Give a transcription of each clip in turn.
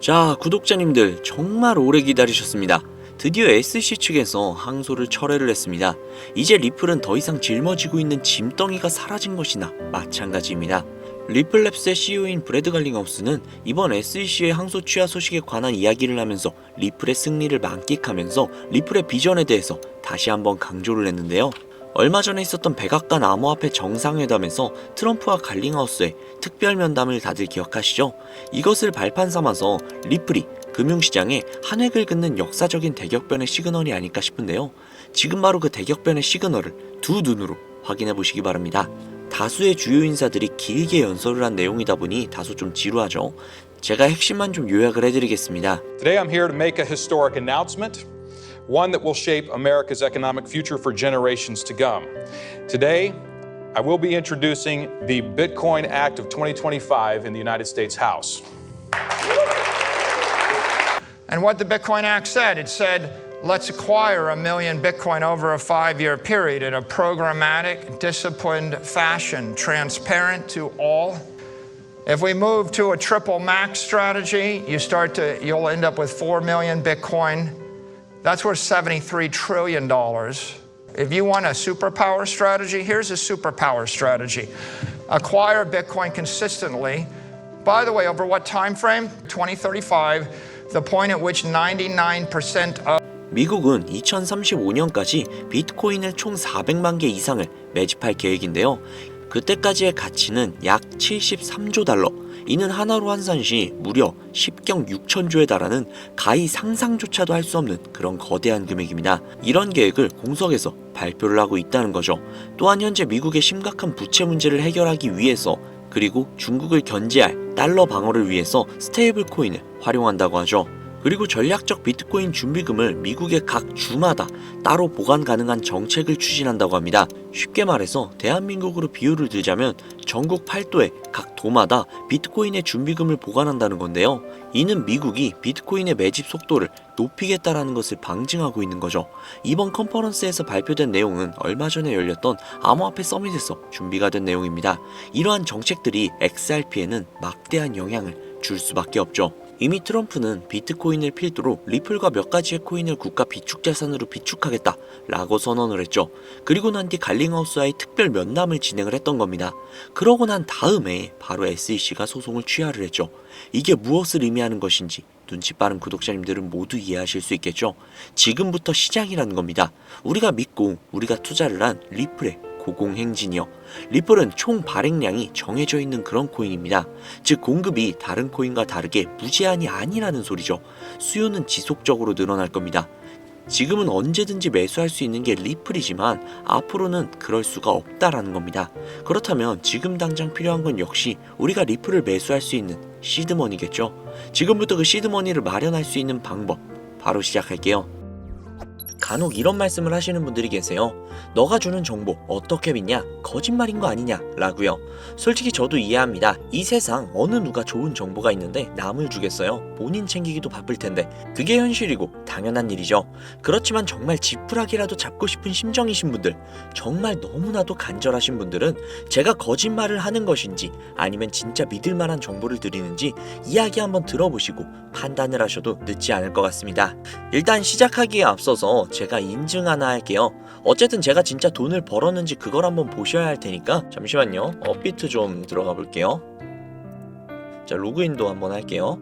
자, 구독자님들 정말 오래 기다리셨습니다. 드디어 SC 측에서 항소를 철회를 했습니다. 이제 리플은 더 이상 짊어지고 있는 짐덩이가 사라진 것이나 마찬가지입니다. 리플랩스의 CEO인 브래드 갈링하우스는 이번 SEC의 항소 취하 소식에 관한 이야기를 하면서 리플의 승리를 만끽하면서 리플의 비전에 대해서 다시 한번 강조를 했는데요. 얼마 전에 있었던 백악관 암호화폐 정상회담에서 트럼프와 갈링하우스의 특별 면담을 다들 기억하시죠? 이것을 발판 삼아서 리플이 금융시장에 한 획을 긋는 역사적인 대격변의 시그널이 아닐까 싶은데요. 지금 바로 그 대격변의 시그널을 두 눈으로 확인해 보시기 바랍니다. 다수의 주요 인사들이 길게 연설을 한 내용이다 보니 다소 좀 지루하죠. 제가 핵심만 좀 요약을 해드리겠습니다. Today I'm here to make a historic announcement. One that will shape America's economic future for generations to come. Today, I will be introducing the Bitcoin Act of 2025 in the United States House. And what the Bitcoin Act said, it said, let's acquire 1 million Bitcoin over a 5-year period in a programmatic, disciplined fashion, transparent to all. If we move to a triple max strategy, you'll end up with 4 million Bitcoin. That's worth $73 trillion. If you want a superpower strategy, here's a superpower strategy. Acquire Bitcoin consistently. By the way, over what time frame? 2035, the point at which 99% of 미국은 2035년까지 비트코인을 총 400만 개 이상을 매집할 계획인데요. 그때까지의 가치는 약 73조 달러. 이는 하나로 환산 시 무려 10경 6천조에 달하는 가히 상상조차도 할 수 없는 그런 거대한 금액입니다. 이런 계획을 공석에서 발표를 하고 있다는 거죠. 또한 현재 미국의 심각한 부채 문제를 해결하기 위해서 그리고 중국을 견제할 달러 방어를 위해서 스테이블 코인을 활용한다고 하죠. 그리고 전략적 비트코인 준비금을 미국의 각 주마다 따로 보관 가능한 정책을 추진한다고 합니다. 쉽게 말해서 대한민국으로 비유를 들자면 전국 8도의 각 도마다 비트코인의 준비금을 보관한다는 건데요. 이는 미국이 비트코인의 매집 속도를 높이겠다라는 것을 방증하고 있는 거죠. 이번 컨퍼런스에서 발표된 내용은 얼마 전에 열렸던 암호화폐 서밋에서 준비가 된 내용입니다. 이러한 정책들이 XRP에는 막대한 영향을 줄 수밖에 없죠. 이미 트럼프는 비트코인을 필두로 리플과 몇 가지의 코인을 국가 비축자산으로 비축하겠다 라고 선언을 했죠. 그리고 난 뒤 갈링하우스와의 특별 면담을 진행을 했던 겁니다. 그러고 난 다음에 바로 SEC가 소송을 취하를 했죠. 이게 무엇을 의미하는 것인지 눈치 빠른 구독자님들은 모두 이해하실 수 있겠죠. 지금부터 시작이라는 겁니다. 우리가 믿고 우리가 투자를 한 리플의 고공행진이요. 리플은 총 발행량이 정해져 있는 그런 코인입니다. 즉 공급이 다른 코인과 다르게 무제한이 아니라는 소리죠. 수요는 지속적으로 늘어날 겁니다. 지금은 언제든지 매수할 수 있는 게 리플이지만 앞으로는 그럴 수가 없다라는 겁니다. 그렇다면 지금 당장 필요한 건 역시 우리가 리플을 매수할 수 있는 시드머니겠죠. 지금부터 그 시드머니를 마련할 수 있는 방법 바로 시작할게요. 간혹 이런 말씀을 하시는 분들이 계세요. 너가 주는 정보 어떻게 믿냐? 거짓말인 거 아니냐? 라고요. 솔직히 저도 이해합니다. 이 세상 어느 누가 좋은 정보가 있는데 남을 주겠어요? 본인 챙기기도 바쁠 텐데. 그게 현실이고 당연한 일이죠. 그렇지만 정말 지푸라기라도 잡고 싶은 심정이신 분들, 정말 너무나도 간절하신 분들은 제가 거짓말을 하는 것인지 아니면 진짜 믿을 만한 정보를 드리는지 이야기 한번 들어보시고 판단을 하셔도 늦지 않을 것 같습니다. 일단 시작하기에 앞서서 제가 인증 하나 할게요. 어쨌든 제가 진짜 돈을 벌었는지 그걸 한번 보셔야 할 테니까 잠시만요. 업비트 좀 들어가 볼게요. 자, 로그인도 한번 할게요.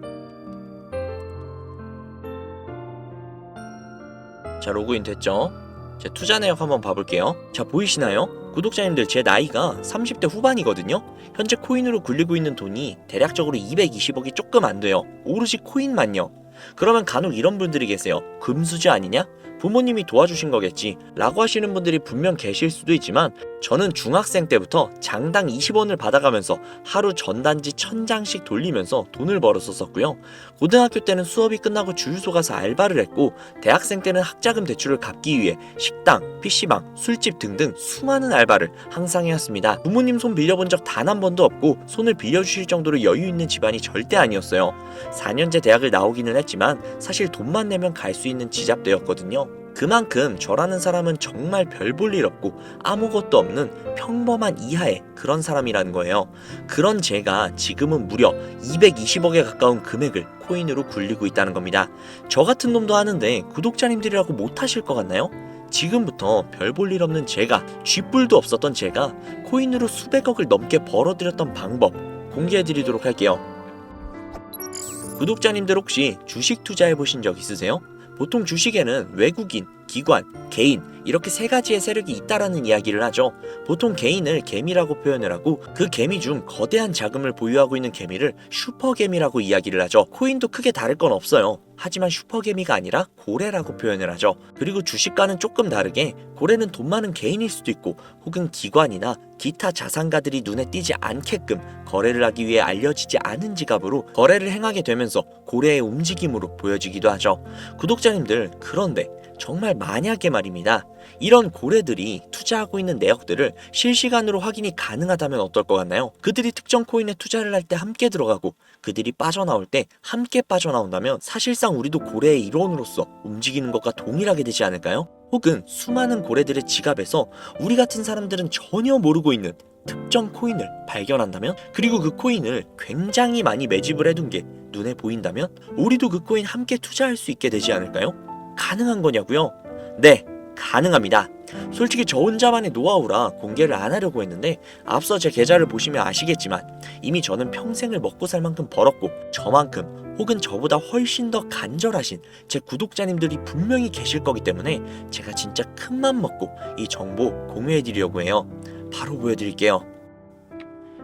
자, 로그인 됐죠? 자, 투자 내역 한번 봐볼게요. 자, 보이시나요? 구독자님들, 제 나이가 30대 후반이거든요. 현재 코인으로 굴리고 있는 돈이 대략적으로 220억이 조금 안 돼요. 오로지 코인만요. 그러면 간혹 이런 분들이 계세요. 금수저 아니냐? 부모님이 도와주신 거겠지 라고 하시는 분들이 분명 계실 수도 있지만 저는 중학생 때부터 장당 20원을 받아가면서 하루 전단지 1000장씩 돌리면서 돈을 벌었었고요. 고등학교 때는 수업이 끝나고 주유소 가서 알바를 했고 대학생 때는 학자금 대출을 갚기 위해 식당, PC방, 술집 등등 수많은 알바를 항상 해왔습니다. 부모님 손 빌려본 적 단 한 번도 없고 손을 빌려주실 정도로 여유 있는 집안이 절대 아니었어요. 4년제 대학을 나오기는 했지만 사실 돈만 내면 갈 수 있는 지잡대였거든요. 그만큼 저라는 사람은 정말 별 볼 일 없고 아무것도 없는 평범한 이하의 그런 사람이라는 거예요. 그런 제가 지금은 무려 220억에 가까운 금액을 코인으로 굴리고 있다는 겁니다. 저 같은 놈도 하는데 구독자님들이라고 못하실 것 같나요? 지금부터 별 볼 일 없는 제가, 쥐뿔도 없었던 제가 코인으로 수백억을 넘게 벌어들였던 방법 공개해드리도록 할게요. 구독자님들 혹시 주식 투자해보신 적 있으세요? 보통 주식에는 외국인, 기관, 개인 이렇게 세 가지의 세력이 있다라는 이야기를 하죠. 보통 개인을 개미라고 표현을 하고 그 개미 중 거대한 자금을 보유하고 있는 개미를 슈퍼개미라고 이야기를 하죠. 코인도 크게 다를 건 없어요. 하지만 슈퍼개미가 아니라 고래라고 표현을 하죠. 그리고 주식과는 조금 다르게 고래는 돈 많은 개인일 수도 있고 혹은 기관이나 기타 자산가들이 눈에 띄지 않게끔 거래를 하기 위해 알려지지 않은 지갑으로 거래를 행하게 되면서 고래의 움직임으로 보여지기도 하죠. 구독자님들, 그런데 정말 만약에 말입니다. 이런 고래들이 투자하고 있는 내역들을 실시간으로 확인이 가능하다면 어떨 것 같나요? 그들이 특정 코인에 투자를 할 때 함께 들어가고 그들이 빠져나올 때 함께 빠져나온다면 사실상 우리도 고래의 일원으로서 움직이는 것과 동일하게 되지 않을까요? 혹은 수많은 고래들의 지갑에서 우리 같은 사람들은 전혀 모르고 있는 특정 코인을 발견한다면, 그리고 그 코인을 굉장히 많이 매집을 해둔 게 눈에 보인다면 우리도 그 코인 함께 투자할 수 있게 되지 않을까요? 가능한 거냐고요? 네, 가능합니다. 솔직히 저 혼자만의 노하우라 공개를 안 하려고 했는데 앞서 제 계좌를 보시면 아시겠지만 이미 저는 평생을 먹고 살 만큼 벌었고 저만큼 혹은 저보다 훨씬 더 간절하신 제 구독자님들이 분명히 계실 거기 때문에 제가 진짜 큰맘 먹고 이 정보 공유해드리려고 해요. 바로 보여드릴게요.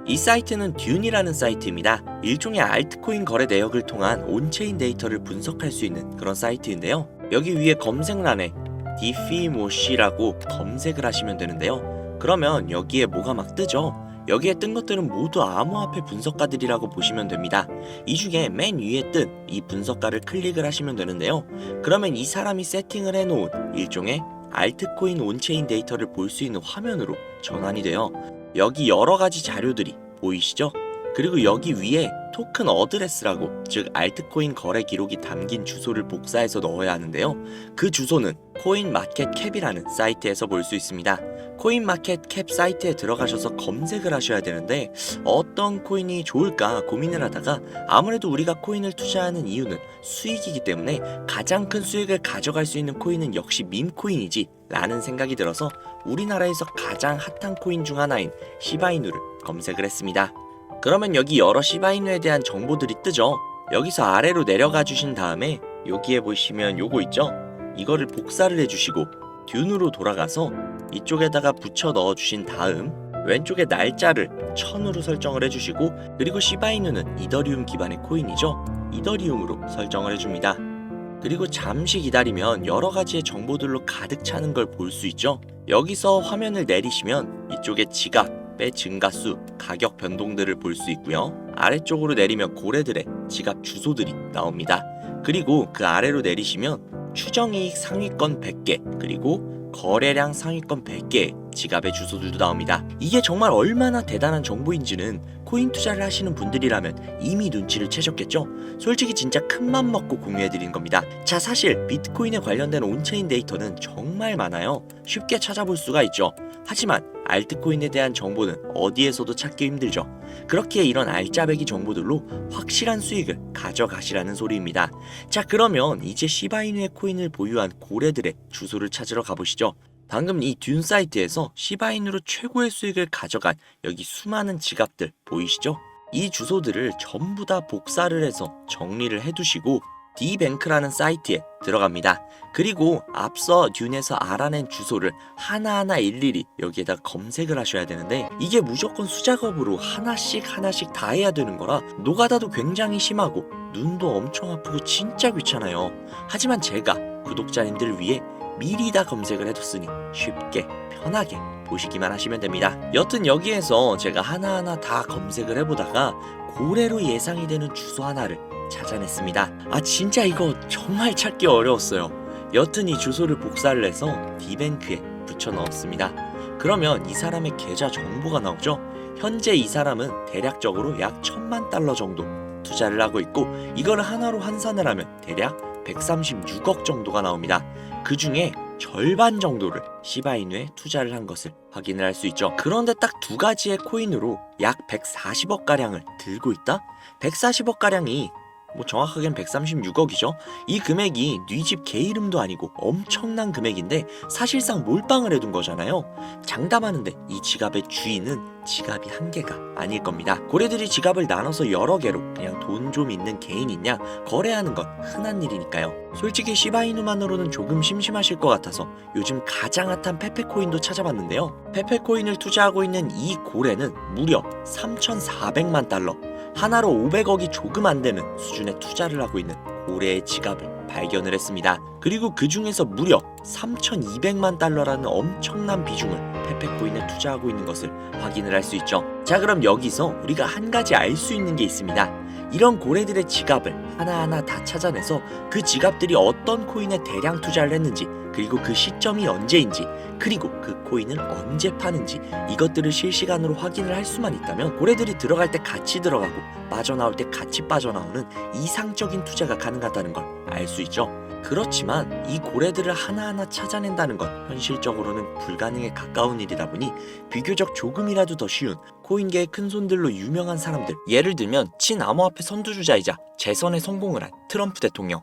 이 사이트는 듄이라는 사이트입니다. 일종의 알트코인 거래 내역을 통한 온체인 데이터를 분석할 수 있는 그런 사이트인데요. 여기 위에 검색란에 디피모시라고 검색을 하시면 되는데요. 그러면 여기에 뭐가 막 뜨죠? 여기에 뜬 것들은 모두 암호화폐 분석가들이라고 보시면 됩니다. 이 중에 맨 위에 뜬 이 분석가를 클릭을 하시면 되는데요. 그러면 이 사람이 세팅을 해놓은 일종의 알트코인 온체인 데이터를 볼 수 있는 화면으로 전환이 돼요. 여기 여러 가지 자료들이 보이시죠? 그리고 여기 위에 토큰 어드레스라고, 즉 알트코인 거래 기록이 담긴 주소를 복사해서 넣어야 하는데요. 그 주소는 코인마켓캡이라는 사이트에서 볼 수 있습니다. 코인마켓캡 사이트에 들어가셔서 검색을 하셔야 되는데 어떤 코인이 좋을까 고민을 하다가 아무래도 우리가 코인을 투자하는 이유는 수익이기 때문에 가장 큰 수익을 가져갈 수 있는 코인은 역시 밈코인이지 라는 생각이 들어서 우리나라에서 가장 핫한 코인 중 하나인 시바이누를 검색을 했습니다. 그러면 여기 여러 시바이누에 대한 정보들이 뜨죠. 여기서 아래로 내려가 주신 다음에 여기에 보시면 요거 있죠? 이거를 복사를 해주시고 듄으로 돌아가서 이쪽에다가 붙여 넣어 주신 다음 왼쪽에 날짜를 1000으로 설정을 해주시고, 그리고 시바이누는 이더리움 기반의 코인이죠. 이더리움으로 설정을 해줍니다. 그리고 잠시 기다리면 여러 가지의 정보들로 가득 차는 걸 볼 수 있죠. 여기서 화면을 내리시면 이쪽에 지갑의 증가수, 가격 변동들을 볼 수 있고요. 아래쪽으로 내리면 고래들의 지갑 주소들이 나옵니다. 그리고 그 아래로 내리시면 추정이익 상위권 100개, 그리고 거래량 상위권 100개의 지갑의 주소들도 나옵니다. 이게 정말 얼마나 대단한 정보인지는 코인 투자를 하시는 분들이라면 이미 눈치를 채셨겠죠? 솔직히 진짜 큰맘 먹고 공유해드린 겁니다. 자, 사실 비트코인에 관련된 온체인 데이터는 정말 많아요. 쉽게 찾아볼 수가 있죠. 하지만 알트코인에 대한 정보는 어디에서도 찾기 힘들죠. 그렇기에 이런 알짜배기 정보들로 확실한 수익을 가져가시라는 소리입니다. 자, 그러면 이제 시바이누의 코인을 보유한 고래들의 주소를 찾으러 가보시죠. 방금 이 듄 사이트에서 시바이누로 최고의 수익을 가져간 여기 수많은 지갑들 보이시죠? 이 주소들을 전부 다 복사를 해서 정리를 해두시고 D뱅크라는 사이트에 들어갑니다. 그리고 앞서 듄에서 알아낸 주소를 하나하나 일일이 여기에다 검색을 하셔야 되는데 이게 무조건 수작업으로 하나씩 다 해야 되는 거라 노가다도 굉장히 심하고 눈도 엄청 아프고 진짜 귀찮아요. 하지만 제가 구독자님들 위해 미리 다 검색을 해뒀으니 쉽게 편하게 보시기만 하시면 됩니다. 여튼 여기에서 제가 하나하나 다 검색을 해보다가 고래로 예상이 되는 주소 하나를 찾아냈습니다. 아, 진짜 이거 정말 찾기 어려웠어요. 여튼 이 주소를 복사를 해서 D뱅크에 붙여 넣었습니다. 그러면 이 사람의 계좌 정보가 나오죠. 현재 이 사람은 대략적으로 약 1000만 달러 정도 투자를 하고 있고 이거를 하나로 환산을 하면 대략 136억 정도가 나옵니다. 그 중에 절반 정도를 시바이누에 투자를 한 것을 확인을 할 수 있죠. 그런데 딱 두 가지의 코인으로 약 140억 가량을 들고 있다? 140억 가량이 정확하게는 136억이죠. 이 금액이 네 집 개 이름도 아니고 엄청난 금액인데 사실상 몰빵을 해둔 거잖아요. 장담하는데 이 지갑의 주인은 지갑이 한 개가 아닐 겁니다. 고래들이 지갑을 나눠서 여러 개로 그냥 돈 좀 있는 개인 있냐 거래하는 건 흔한 일이니까요. 솔직히 시바이누만으로는 조금 심심하실 것 같아서 요즘 가장 핫한 페페코인도 찾아봤는데요. 페페코인을 투자하고 있는 이 고래는 무려 3,400만 달러, 하나로 500억이 조금 안 되는 수준의 투자를 하고 있는 고래의 지갑을 발견을 했습니다. 그리고 그 중에서 무려 3,200만 달러라는 엄청난 비중을 페페코인에 투자하고 있는 것을 확인을 할 수 있죠. 자, 그럼 여기서 우리가 한 가지 알 수 있는 게 있습니다. 이런 고래들의 지갑을 하나하나 다 찾아내서 그 지갑들이 어떤 코인에 대량 투자를 했는지, 그리고 그 시점이 언제인지, 그리고 그 코인을 언제 파는지, 이것들을 실시간으로 확인을 할 수만 있다면 고래들이 들어갈 때 같이 들어가고 빠져나올 때 같이 빠져나오는 이상적인 투자가 가능하다는 걸 알 수 있죠. 그렇지만 이 고래들을 하나하나 찾아낸다는 건 현실적으로는 불가능에 가까운 일이다 보니 비교적 조금이라도 더 쉬운 코인계의 큰손들로 유명한 사람들, 예를 들면 친암호화폐 선두주자이자 재선에 성공을 한 트럼프 대통령,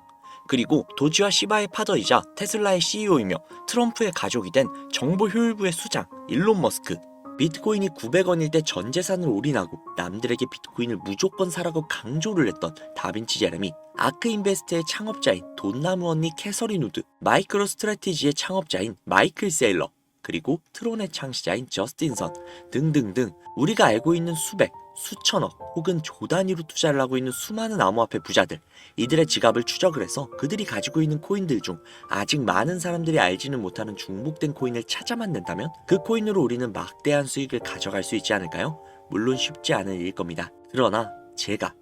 그리고 도지와 시바의 파더이자 테슬라의 CEO이며 트럼프의 가족이 된 정보효율부의 수장 일론 머스크, 비트코인이 900원일 때 전 재산을 올인하고 남들에게 비트코인을 무조건 사라고 강조를 했던 다빈치 제레미, 아크인베스트의 창업자인 돈나무 언니 캐서린 우드, 마이크로 스트래티지의 창업자인 마이클 세일러, 그리고 트론의 창시자인 저스틴 선 등등등 우리가 알고 있는 수백, 수천억 혹은 조 단위로 투자를 하고 있는 수많은 암호화폐 부자들, 이들의 지갑을 추적을 해서 그들이 가지고 있는 코인들 중 아직 많은 사람들이 알지는 못하는 중복된 코인을 찾아만 낸다면 그 코인으로 우리는 막대한 수익을 가져갈 수 있지 않을까요? 물론 쉽지 않은 일일 겁니다. 그러나 제가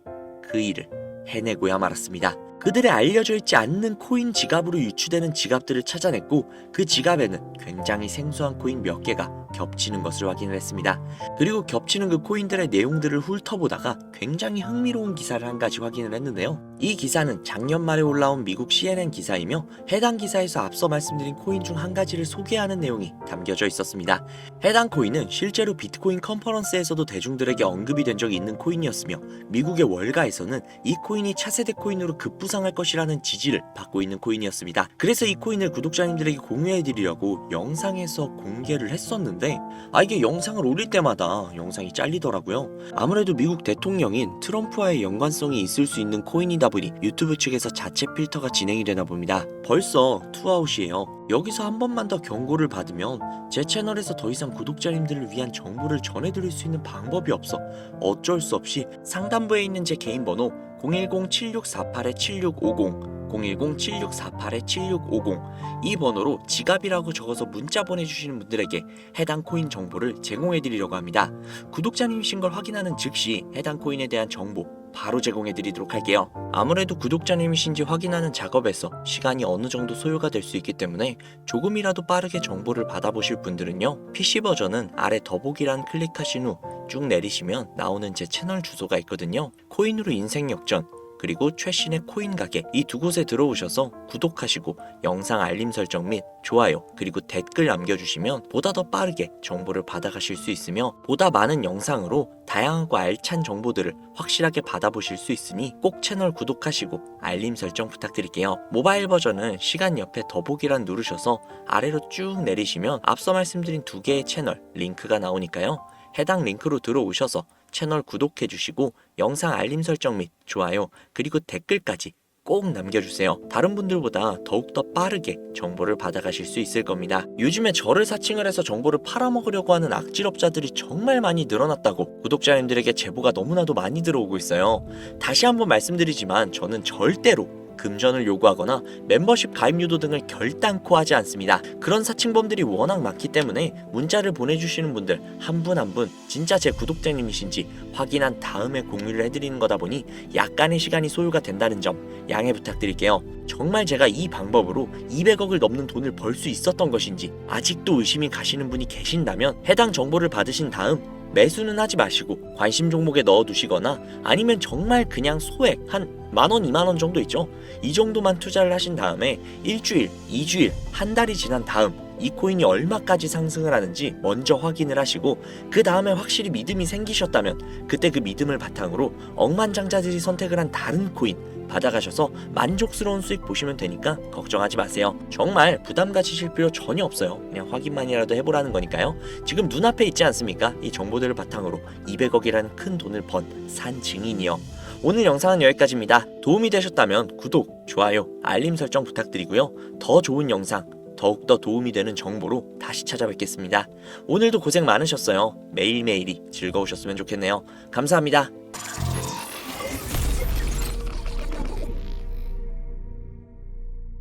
그 일을 해내고야 말았습니다. 그들의 알려져 있지 않는 코인 지갑으로 유추되는 지갑들을 찾아냈고 그 지갑에는 굉장히 생소한 코인 몇 개가 겹치는 것을 확인을 했습니다. 그리고 겹치는 그 코인들의 내용들을 훑어보다가 굉장히 흥미로운 기사를 한 가지 확인을 했는데요. 이 기사는 작년 말에 올라온 미국 CNN 기사이며 해당 기사에서 앞서 말씀드린 코인 중 한 가지를 소개하는 내용이 담겨져 있었습니다. 해당 코인은 실제로 비트코인 컨퍼런스에서도 대중들에게 언급이 된 적이 있는 코인이었으며 미국의 월가에서는 이 코인이 차세대 코인으로 급부상할 것이라는 지지를 받고 있는 코인이었습니다. 그래서 이 코인을 구독자님들에게 공유해드리려고 영상에서 공개를 했었는데 이게 영상을 올릴 때마다 영상이 잘리더라고요. 아무래도 미국 대통령인 트럼프와의 연관성이 있을 수 있는 코인이다 보니 유튜브 측에서 자체 필터가 진행이 되나 봅니다. 벌써 투아웃이에요. 여기서 한 번만 더 경고를 받으면 제 채널에서 더 이상 구독자님들을 위한 정보를 전해드릴 수 있는 방법이 없어 어쩔 수 없이 상단부에 있는 제 개인 번호 010-7648-7650 010-7648-7650 이 번호로 지갑이라고 적어서 문자 보내주시는 분들에게 해당 코인 정보를 제공해드리려고 합니다. 구독자님이신 걸 확인하는 즉시 해당 코인에 대한 정보 바로 제공해드리도록 할게요. 아무래도 구독자님이신지 확인하는 작업에서 시간이 어느 정도 소요가 될 수 있기 때문에 조금이라도 빠르게 정보를 받아보실 분들은요, PC 버전은 아래 더보기란 클릭하신 후 쭉 내리시면 나오는 제 채널 주소가 있거든요. 코인으로 인생 역전, 그리고 최신의 코인 가게, 이 두 곳에 들어오셔서 구독하시고 영상 알림 설정 및 좋아요 그리고 댓글 남겨주시면 보다 더 빠르게 정보를 받아가실 수 있으며 보다 많은 영상으로 다양하고 알찬 정보들을 확실하게 받아보실 수 있으니 꼭 채널 구독하시고 알림 설정 부탁드릴게요. 모바일 버전은 시간 옆에 더보기란 누르셔서 아래로 쭉 내리시면 앞서 말씀드린 두 개의 채널 링크가 나오니까요. 해당 링크로 들어오셔서 채널 구독해주시고 영상 알림 설정 및 좋아요 그리고 댓글까지 꼭 남겨주세요. 다른 분들보다 더욱더 빠르게 정보를 받아가실 수 있을 겁니다. 요즘에 저를 사칭을 해서 정보를 팔아먹으려고 하는 악질업자들이 정말 많이 늘어났다고 구독자님들에게 제보가 너무나도 많이 들어오고 있어요. 다시 한번 말씀드리지만 저는 절대로 금전을 요구하거나 멤버십 가입 유도 등을 결단코 하지 않습니다. 그런 사칭범들이 워낙 많기 때문에 문자를 보내주시는 분들 한 분 한 분 진짜 제 구독자님이신지 확인한 다음에 공유를 해드리는 거다 보니 약간의 시간이 소요가 된다는 점 양해 부탁드릴게요. 정말 제가 이 방법으로 200억을 넘는 돈을 벌 수 있었던 것인지 아직도 의심이 가시는 분이 계신다면 해당 정보를 받으신 다음 매수는 하지 마시고 관심 종목에 넣어두시거나 아니면 정말 그냥 소액 한 10,000원, 20,000원 정도 있죠. 이 정도만 투자를 하신 다음에 일주일, 2주일, 한 달이 지난 다음 이 코인이 얼마까지 상승을 하는지 먼저 확인을 하시고 그 다음에 확실히 믿음이 생기셨다면 그때 그 믿음을 바탕으로 억만장자들이 선택을 한 다른 코인 받아가셔서 만족스러운 수익 보시면 되니까 걱정하지 마세요. 정말 부담 가지실 필요 전혀 없어요. 그냥 확인만이라도 해보라는 거니까요. 지금 눈앞에 있지 않습니까? 이 정보들을 바탕으로 200억이라는 큰 돈을 번 산 증인이요. 오늘 영상은 여기까지입니다. 도움이 되셨다면 구독, 좋아요, 알림 설정 부탁드리고요. 더 좋은 영상, 더욱더 도움이 되는 정보로 다시 찾아뵙겠습니다. 오늘도 고생 많으셨어요. 매일매일이 즐거우셨으면 좋겠네요. 감사합니다.